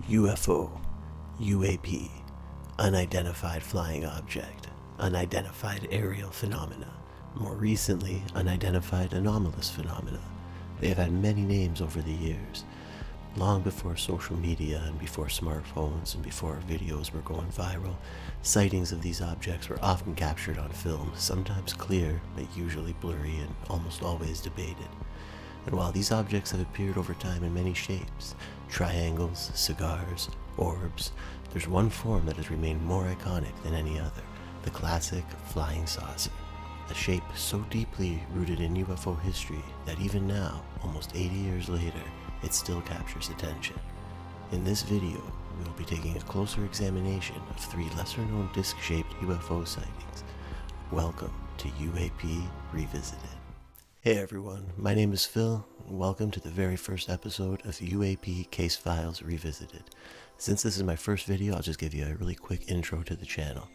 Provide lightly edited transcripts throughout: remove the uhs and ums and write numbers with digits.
UFO, UAP, unidentified flying object, unidentified aerial phenomena, more recently, unidentified anomalous phenomena. They have had many names over the years. Long before social media and before smartphones and before videos were going viral, sightings of these objects were often captured on film, sometimes clear, but usually blurry and almost always debated. And while these objects have appeared over time in many shapes, triangles, cigars, orbs, there's one form that has remained more iconic than any other, the classic flying saucer. A shape so deeply rooted in UFO history that even now, almost 80 years later, it still captures attention. In this video, we will be taking a closer examination of 3 lesser-known disc-shaped UFO sightings. Welcome to UAP Revisited. Hey everyone, my name is Phil, and welcome to the very first episode of UAP Case Files Revisited. Since this is my first video, I'll just give you a really quick intro to the channel.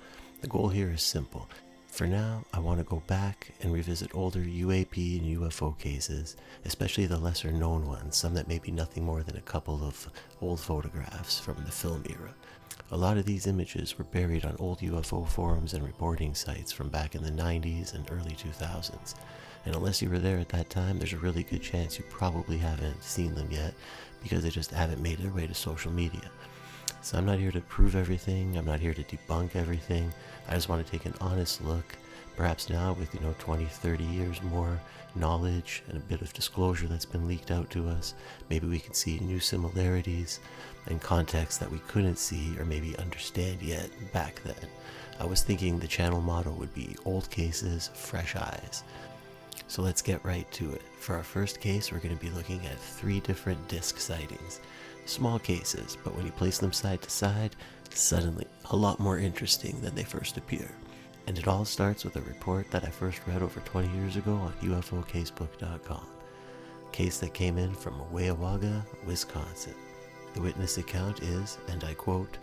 The goal here is simple. For now, I want to go back and revisit older UAP and UFO cases, especially the lesser known ones, some that may be nothing more than a couple of old photographs from the film era. A lot of these images were buried on old UFO forums and reporting sites from back in the 90s and early 2000s. And unless you were there at that time, there's a really good chance you probably haven't seen them yet because they just haven't made their way to social media. So I'm not here to prove everything, I'm not here to debunk everything. I just want to take an honest look, perhaps now with 20, 30 years more knowledge and a bit of disclosure that's been leaked out to us. Maybe we can see new similarities and context that we couldn't see or maybe understand yet back then. I was thinking the channel motto would be old cases, fresh eyes. So let's get right to it. For our first case, we're going to be looking at 3 different disc sightings. Small cases, but when you place them side to side, suddenly a lot more interesting than they first appear. And it all starts with a report that I first read over 20 years ago on UFOcasebook.com. Case that came in from Weyauwega, Wisconsin. The witness account is, and I quote,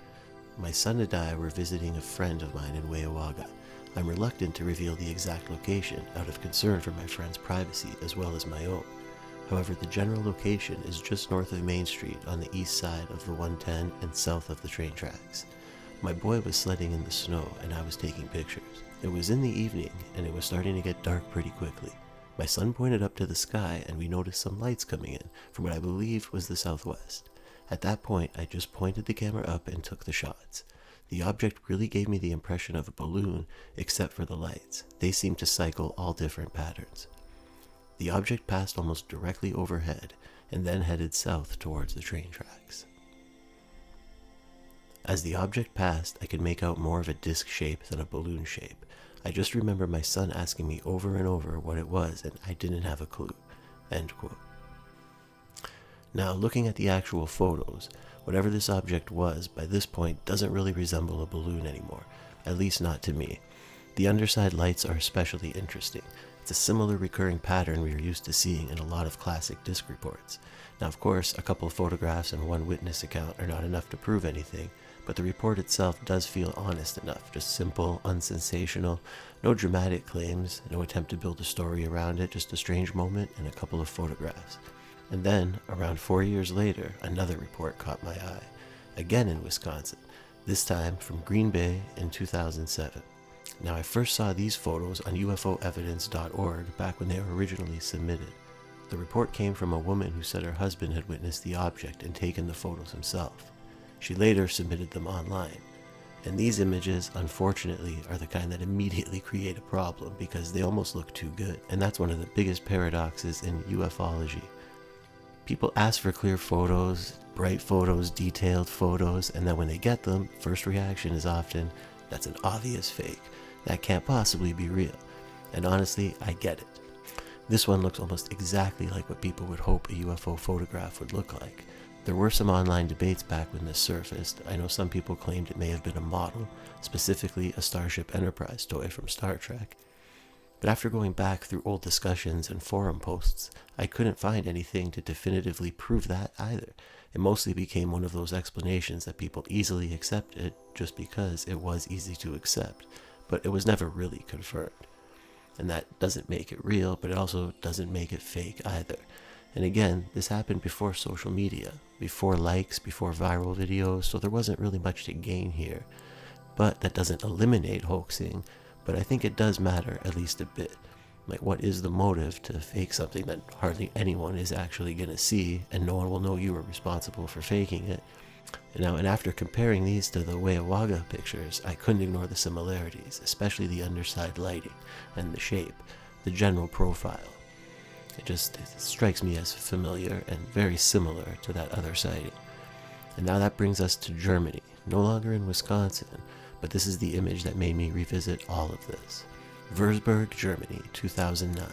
"My son and I were visiting a friend of mine in Weyauwega. I'm reluctant to reveal the exact location out of concern for my friend's privacy as well as my own. However, the general location is just north of Main Street on the east side of the 110 and south of the train tracks. My boy was sledding in the snow and I was taking pictures. It was in the evening and it was starting to get dark pretty quickly. My son pointed up to the sky and we noticed some lights coming in from what I believe was the southwest. At that point, I just pointed the camera up and took the shots. The object really gave me the impression of a balloon except for the lights. They seemed to cycle all different patterns. The object passed almost directly overhead and then headed south towards the train tracks. As the object passed, I could make out more of a disc shape than a balloon shape. I just remember my son asking me over and over what it was and I didn't have a clue." End quote. Now, looking at the actual photos, whatever this object was, by this point doesn't really resemble a balloon anymore, at least not to me. The underside lights are especially interesting. It's a similar recurring pattern we are used to seeing in a lot of classic disc reports. Now, of course, a couple of photographs and one witness account are not enough to prove anything, but the report itself does feel honest enough, just simple, unsensational, no dramatic claims, no attempt to build a story around it, just a strange moment and a couple of photographs. And then, around 4 years later, another report caught my eye, again in Wisconsin, this time from Green Bay in 2007. Now, I first saw these photos on UFOevidence.org back when they were originally submitted. The report came from a woman who said her husband had witnessed the object and taken the photos himself. She later submitted them online. And these images, unfortunately, are the kind that immediately create a problem because they almost look too good. And that's one of the biggest paradoxes in ufology. People ask for clear photos, bright photos, detailed photos, and then when they get them, first reaction is often, "That's an obvious fake. That can't possibly be real." And honestly, I get it. This one looks almost exactly like what people would hope a UFO photograph would look like. There were some online debates back when this surfaced. I know some people claimed it may have been a model, specifically a Starship Enterprise toy from Star Trek. But after going back through old discussions and forum posts, I couldn't find anything to definitively prove that either. It mostly became one of those explanations that people easily accepted just because it was easy to accept, but it was never really confirmed. And that doesn't make it real, but it also doesn't make it fake either. And again, this happened before social media, before likes, before viral videos, so there wasn't really much to gain here. But that doesn't eliminate hoaxing, but I think it does matter at least a bit. Like, what is the motive to fake something that hardly anyone is actually going to see, and no one will know you were responsible for faking it? And after comparing these to the Weyauwega pictures, I couldn't ignore the similarities, especially the underside lighting and the shape, the general profile. It strikes me as familiar and very similar to that other sighting. And now that brings us to Germany, no longer in Wisconsin, but this is the image that made me revisit all of this. Würzburg, Germany, 2009.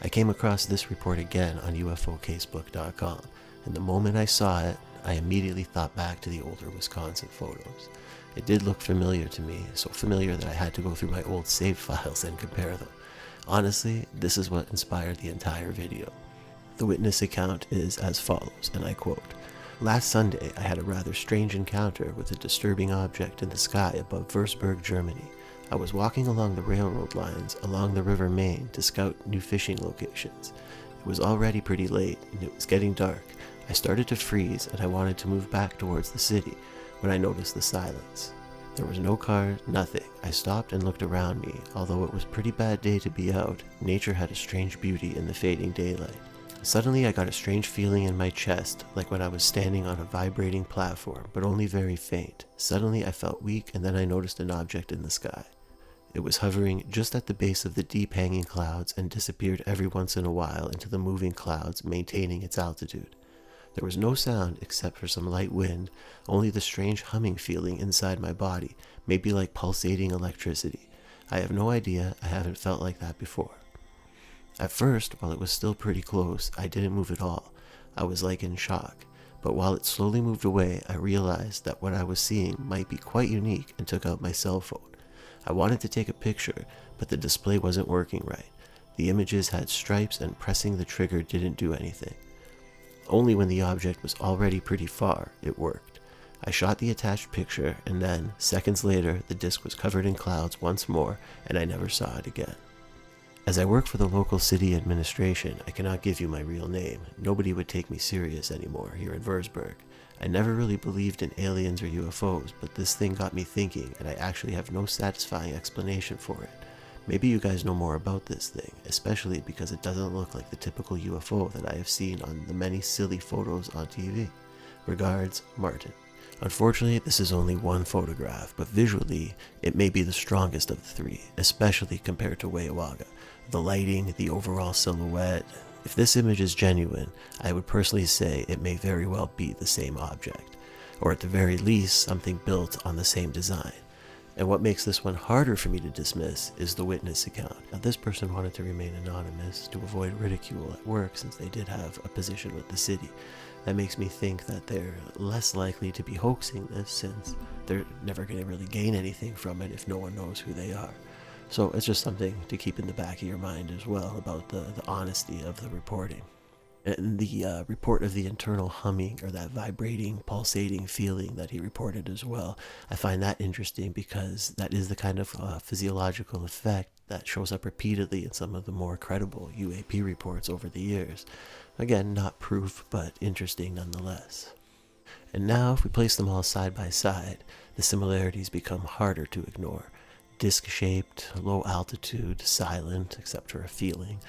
I came across this report again on UFOcasebook.com, and the moment I saw it, I immediately thought back to the older Wisconsin photos. It did look familiar to me, so familiar that I had to go through my old save files and compare them. Honestly, this is what inspired the entire video. The witness account is as follows, and I quote, "Last Sunday, I had a rather strange encounter with a disturbing object in the sky above Würzburg, Germany. I was walking along the railroad lines along the River Main to scout new fishing locations. It was already pretty late, and it was getting dark. I started to freeze, and I wanted to move back towards the city when I noticed the silence. There was no car, nothing. I stopped and looked around me. Although it was a pretty bad day to be out, nature had a strange beauty in the fading daylight. Suddenly I got a strange feeling in my chest, like when I was standing on a vibrating platform, but only very faint. Suddenly I felt weak, and then I noticed an object in the sky. It was hovering just at the base of the deep hanging clouds and disappeared every once in a while into the moving clouds, maintaining its altitude. There was no sound except for some light wind, only the strange humming feeling inside my body, maybe like pulsating electricity. I have no idea, I haven't felt like that before. At first, while it was still pretty close, I didn't move at all. I was like in shock. But while it slowly moved away, I realized that what I was seeing might be quite unique and took out my cell phone. I wanted to take a picture, but the display wasn't working right. The images had stripes and pressing the trigger didn't do anything. Only when the object was already pretty far, it worked. I shot the attached picture, and then, seconds later, the disc was covered in clouds once more, and I never saw it again. As I work for the local city administration, I cannot give you my real name. Nobody would take me serious anymore here in Würzburg. I never really believed in aliens or UFOs, but this thing got me thinking, and I actually have no satisfying explanation for it. Maybe you guys know more about this thing, especially because it doesn't look like the typical UFO that I have seen on the many silly photos on TV. Regards, Martin." Unfortunately, this is only one photograph, but visually, it may be the strongest of the three, especially compared to Weyauwega. The lighting, the overall silhouette. If this image is genuine, I would personally say it may very well be the same object, or at the very least, something built on the same design. And what makes this one harder for me to dismiss is the witness account. Now, this person wanted to remain anonymous to avoid ridicule at work since they did have a position with the city. That makes me think that they're less likely to be hoaxing this since they're never going to really gain anything from it if no one knows who they are. So it's just something to keep in the back of your mind as well about the honesty of the reporting. And the report of the internal humming or that vibrating, pulsating feeling that he reported as well, I find that interesting because that is the kind of physiological effect that shows up repeatedly in some of the more credible UAP reports over the years. Again, not proof, but interesting nonetheless. And now, if we place them all side by side, the similarities become harder to ignore. Disc-shaped, low altitude, silent, except for a feeling.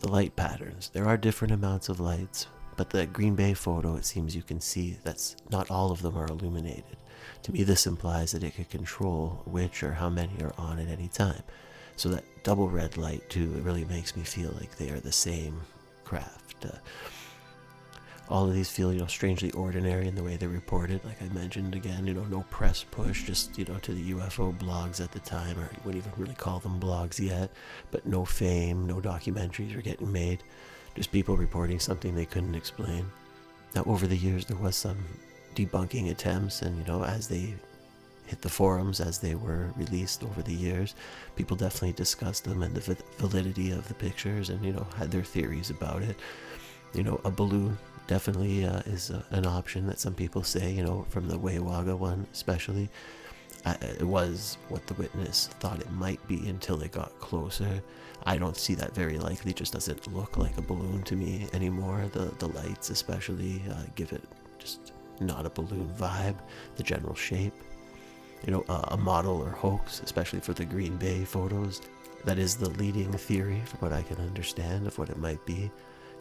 The light patterns. There are different amounts of lights, but the Green Bay photo, it seems you can see that's not all of them are illuminated. To me, this implies that it could control which or how many are on at any time. So that double red light, too, it really makes me feel like they are the same craft. All of these feel, strangely ordinary in the way they're reported. Like I mentioned again, no press push, just, to the UFO blogs at the time, or you wouldn't even really call them blogs yet, but no fame, no documentaries were getting made, just people reporting something they couldn't explain. Now, over the years, there was some debunking attempts, and, as they hit the forums, as they were released over the years, people definitely discussed them and the validity of the pictures and, had their theories about it. A balloon definitely is an option that some people say, from the Weyauwega one especially. It was what the witness thought it might be until it got closer. I don't see that very likely. It just doesn't look like a balloon to me anymore. The lights especially give it just not a balloon vibe. The general shape. A model or hoax, especially for the Green Bay photos. That is the leading theory, from what I can understand, of what it might be.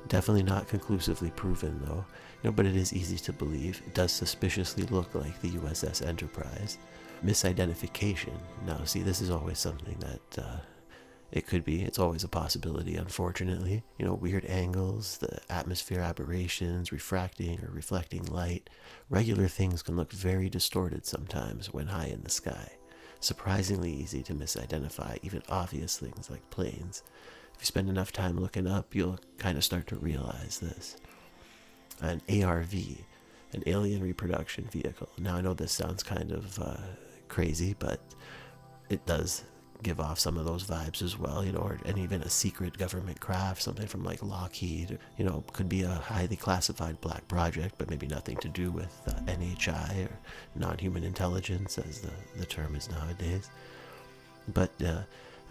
Definitely not conclusively proven, though. But it is easy to believe. It does suspiciously look like the USS Enterprise. Misidentification. Now, see, this is always something that it could be. It's always a possibility, unfortunately. Weird angles, the atmosphere aberrations, refracting or reflecting light. Regular things can look very distorted sometimes when high in the sky. Surprisingly easy to misidentify even obvious things like planes. If you spend enough time looking up, you'll kind of start to realize this. An ARV, an alien reproduction vehicle. Now, I know this sounds kind of crazy, but it does give off some of those vibes as well, and even a secret government craft, something from like Lockheed, could be a highly classified black project, but maybe nothing to do with NHI or non-human intelligence, as the term is nowadays. But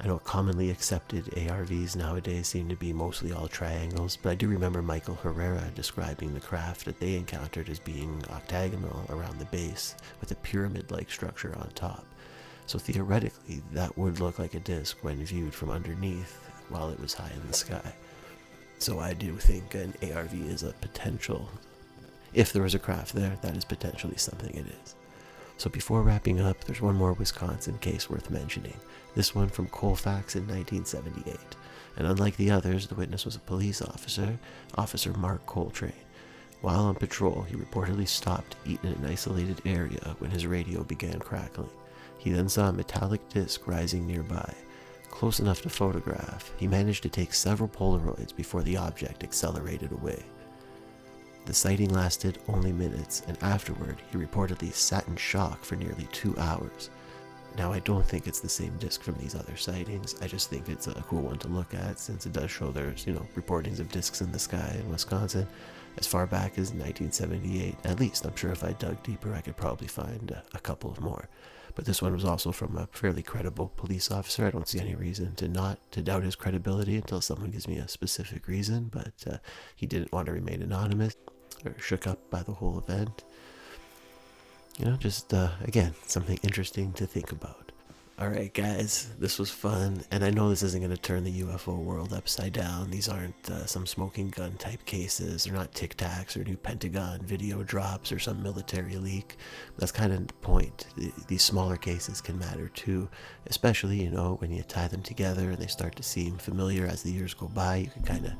I know commonly accepted ARVs nowadays seem to be mostly all triangles, but I do remember Michael Herrera describing the craft that they encountered as being octagonal around the base with a pyramid-like structure on top. So theoretically, that would look like a disc when viewed from underneath while it was high in the sky. So I do think an ARV is a potential. If there was a craft there, that is potentially something it is. So before wrapping up, there's one more Wisconsin case worth mentioning. This one from Colfax in 1978. And unlike the others, the witness was a police officer, Officer Mark Coltrane. While on patrol, he reportedly stopped to eat in an isolated area when his radio began crackling. He then saw a metallic disc rising nearby. Close enough to photograph, he managed to take several Polaroids before the object accelerated away. The sighting lasted only minutes, and afterward, he reportedly sat in shock for nearly 2 hours. Now, I don't think it's the same disc from these other sightings. I just think it's a cool one to look at, since it does show there's, reportings of discs in the sky in Wisconsin as far back as 1978. At least, I'm sure if I dug deeper, I could probably find a couple of more. But this one was also from a fairly credible police officer. I don't see any reason to doubt his credibility until someone gives me a specific reason, but he didn't want to remain anonymous or shook up by the whole event. Again, something interesting to think about. Alright guys, this was fun, and I know this isn't going to turn the UFO world upside down. These aren't some smoking gun type cases. They're not Tic Tacs or new Pentagon video drops or some military leak. That's kind of the point. These smaller cases can matter too, especially, when you tie them together and they start to seem familiar as the years go by. You can kind of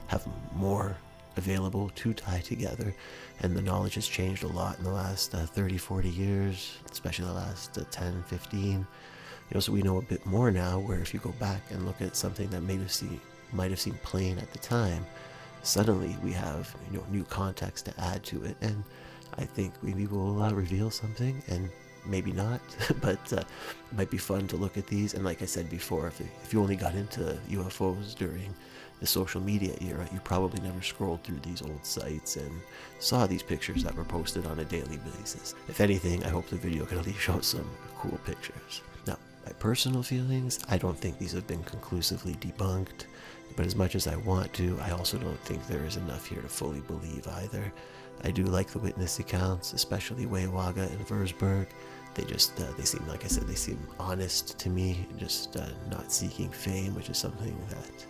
have more available to tie together, and the knowledge has changed a lot in the last 30, 40 years, especially the last 10, 15. So we know a bit more now, where if you go back and look at something that might have seemed plain at the time, suddenly we have new context to add to it, and I think maybe we'll reveal something, and maybe not, but it might be fun to look at these. And like I said before, if you only got into UFOs during the social media era, you probably never scrolled through these old sites and saw these pictures that were posted on a daily basis. If anything, I hope the video can at least show some cool pictures. Now, my personal feelings, I don't think these have been conclusively debunked, but as much as I want to, I also don't think there is enough here to fully believe either. I do like the witness accounts, especially Weyauwega and Würzburg. They seem, like I said, they seem honest to me, just not seeking fame, which is something that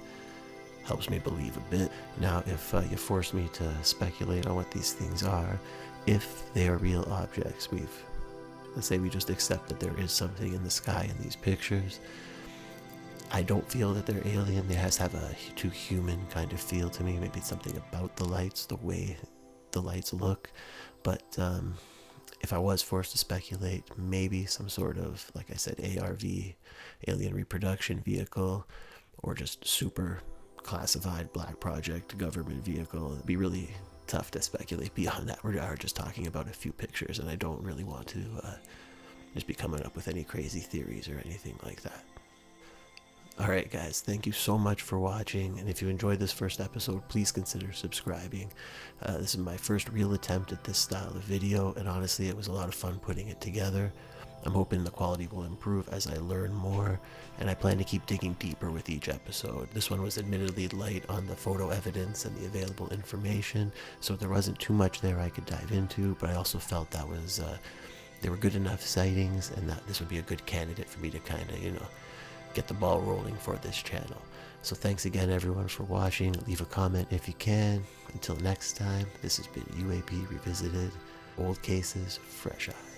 helps me believe a bit. Now, if you force me to speculate on what these things are, if they are real objects, let's say we just accept that there is something in the sky in these pictures. I don't feel that they're alien. They have a too human kind of feel to me. Maybe it's something about the lights, the way the lights look. But if I was forced to speculate, maybe some sort of, like I said, ARV, alien reproduction vehicle, or just super classified black project government vehicle. It'd be really tough to speculate beyond that. We are just talking about a few pictures, and I don't really want to just be coming up with any crazy theories or anything like that. Alright guys, thank you so much for watching, and if you enjoyed this first episode, please consider subscribing. This is my first real attempt at this style of video, and honestly it was a lot of fun putting it together. I'm hoping the quality will improve as I learn more, and I plan to keep digging deeper with each episode. This one was admittedly light on the photo evidence and the available information, so there wasn't too much there I could dive into, but I also felt that was they were good enough sightings, and that this would be a good candidate for me to kind of, get the ball rolling for this channel. So thanks again everyone for watching. Leave a comment if you can. Until next time, this has been UAP Revisited. Old cases, fresh eyes.